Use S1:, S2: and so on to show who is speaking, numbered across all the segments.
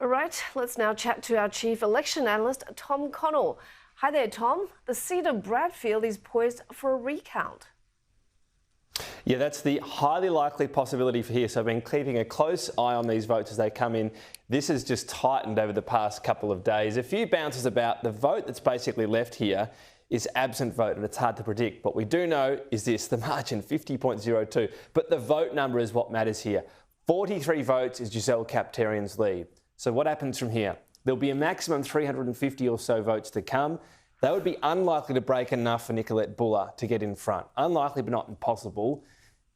S1: All right, let's now chat to our chief election analyst, Tom Connell. Hi there, Tom. The seat of Bradfield is poised for a recount.
S2: Yeah, that's the highly likely possibility for here. So I've been keeping a close eye on these votes as they come in. This has just tightened over the past couple of days. A few bounces about the vote that's basically left here is absent vote, and it's hard to predict. What we do know is this, the margin 50.02, but the vote number is what matters here. 43 votes is Giselle Kapterian's lead. So what happens from here? There'll be a maximum 350 or so votes to come. They would be unlikely to break enough for Nicolette Buller to get in front. Unlikely, but not impossible.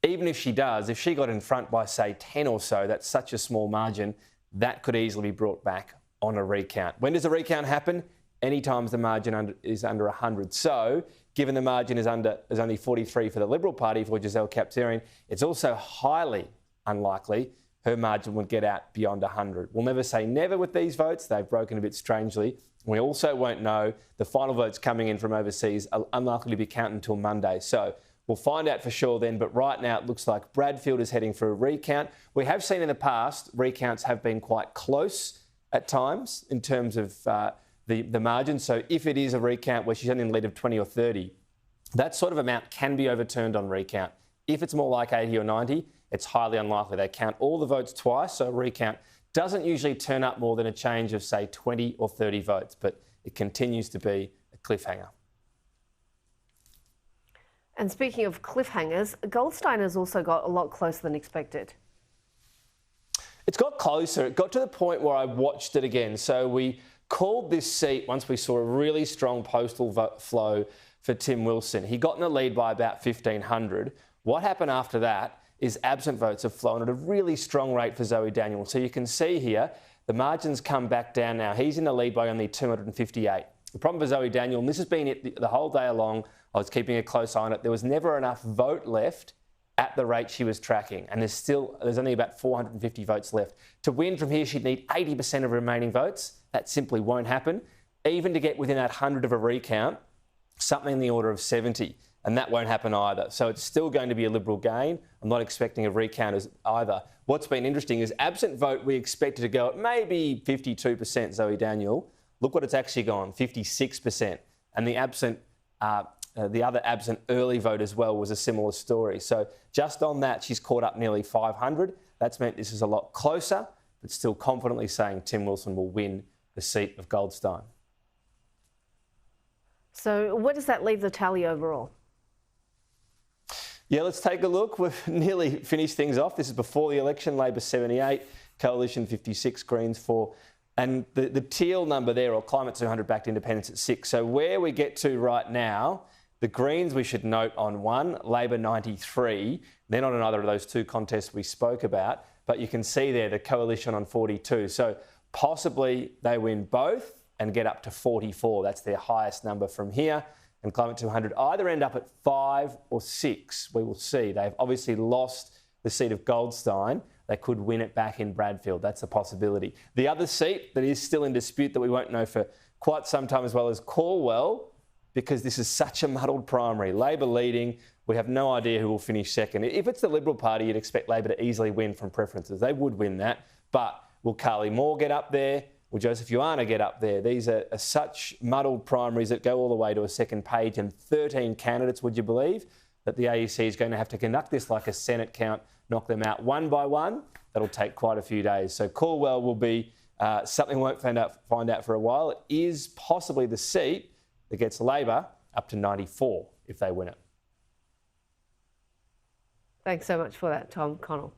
S2: Even if she does, if she got in front by, say, 10 or so, that's such a small margin, that could easily be brought back on a recount. When does a recount happen? Anytime the margin is under 100. So, given the margin is only 43 for the Liberal Party for Giselle Kapterian, it's also highly unlikely her margin would get out beyond 100. We'll never say never with these votes. They've broken a bit strangely. We also won't know. The final votes coming in from overseas are unlikely to be counted until Monday. So we'll find out for sure then. But right now it looks like Bradfield is heading for a recount. We have seen in the past recounts have been quite close at times in terms of the margin. So if it is a recount where she's only in the lead of 20 or 30, that sort of amount can be overturned on recount. If it's more like 80 or 90, it's highly unlikely. They count all the votes twice, so a recount doesn't usually turn up more than a change of, say, 20 or 30 votes, but it continues to be a cliffhanger.
S1: And speaking of cliffhangers, Goldstein has also got a lot closer than expected.
S2: It's got closer. It got to the point where I watched it again. So we called this seat once we saw a really strong postal vote flow for Tim Wilson. He got in the lead by about 1,500. What happened after that is absent votes have flown at a really strong rate for Zoe Daniel. So you can see here, the margins come back down now. He's in the lead by only 258. The problem for Zoe Daniel, and this has been it the whole day along, I was keeping a close eye on it, there was never enough vote left at the rate she was tracking. And there's only about 450 votes left. To win from here, she'd need 80% of remaining votes. That simply won't happen. Even to get within that 100 of a recount, something in the order of 70. And that won't happen either. So it's still going to be a Liberal gain. I'm not expecting a recount either. What's been interesting is absent vote we expected to go at maybe 52% Zoe Daniel. Look what it's actually gone, 56%. And the other absent early vote as well was a similar story. So just on that, she's caught up nearly 500. That's meant this is a lot closer, but still confidently saying Tim Wilson will win the seat of Goldstein.
S1: So where does that leave the tally overall?
S2: Yeah, let's take a look. We've nearly finished things off. This is before the election. Labor 78, Coalition 56, Greens 4. And the teal number there, or Climate 200 backed independents at 6. So where we get to right now, the Greens we should note on 1, Labor 93. They're not on either of those two contests we spoke about. But you can see there the Coalition on 42. So possibly they win both and get up to 44. That's their highest number from here. And Climate 200 either end up at 5 or 6. We will see. They've obviously lost the seat of Goldstein. They could win it back in Bradfield. That's a possibility. The other seat that is still in dispute that we won't know for quite some time as well is Calwell, because this is such a muddled primary. Labor leading. We have no idea who will finish second. If it's the Liberal Party, you'd expect Labor to easily win from preferences. They would win that. But will Carly Moore get up there? Will Joseph Ioana get up there? These are such muddled primaries that go all the way to a second page, and 13 candidates, would you believe, that the AEC is going to have to conduct this like a Senate count, knock them out one by one. That'll take quite a few days. So Calwell will be something we won't find out for a while. It is possibly the seat that gets Labor up to 94 if they win it.
S1: Thanks so much for that, Tom Connell.